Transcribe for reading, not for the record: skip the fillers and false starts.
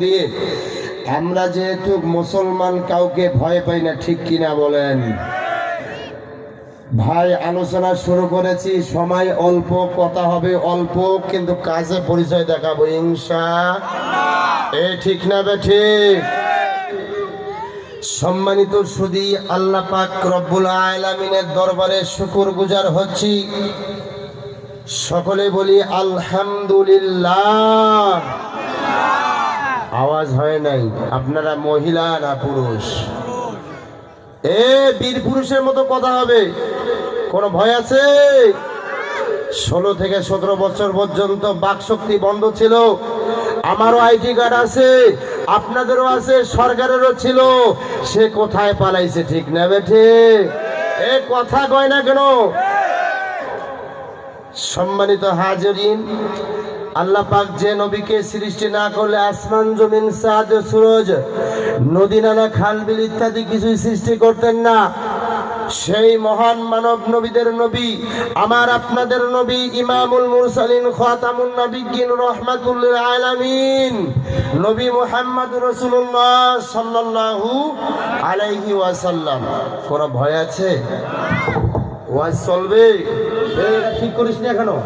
দিয়ে আমরা যেহেতু মুসলমান কাউকে ভয় পাই না, ঠিক কিনা বলেন ভাই? আলোচনা শুরু করেছি, সময় অল্প, কথা হবে অল্প, কিন্তু কাজে পরিচয় দেখাবো ইনশাআল্লাহ। ঠিক না ঠিক? সম্মানিত সুধী, আল্লাহ পাক রব্বুল আলামিনের দরবারে শুকরগুজার হচ্ছি। সকলে বলি আলহামদুলিল্লাহ। আওয়াজ হয় নাই, আপনারা মহিলা না পুরুষ? বীর পুরুষের মতো কথা হবে, কোনো ভয় আছে? 16 থেকে 17 বছর পর্যন্ত বাকশক্তি বন্ধ ছিল। আমারও আইডি কার্ড আছে, আপনাদেরও আছে, সরকারেরও ছিল। সে কোথায় পালাইছে, ঠিক না বেঠে? কথা কয় না কেন? সম্মানিত হাজিরিন, আল্লাহ পাক যে নবীকে সৃষ্টি না করলে আসমান জমিন চাঁদ সূরজ নদী নালা খাল বিল ইত্যাদি কিছুই সৃষ্টি করতেন না। সেই মহান মানব নবীদের নবী, আমার আপনাদের নবী, ইমামুল মুরসালিন, খাতামুন নবিয়্যিন, রাহমাতুল লিল আলামিন, নবী মুহাম্মদ রাসূলুল্লাহ সাল্লাল্লাহু আলাইহি ওয়াসাল্লাম। কোনো ভয় আছে? ওয়াজ চলবে? ঠিক করিস না এখনো?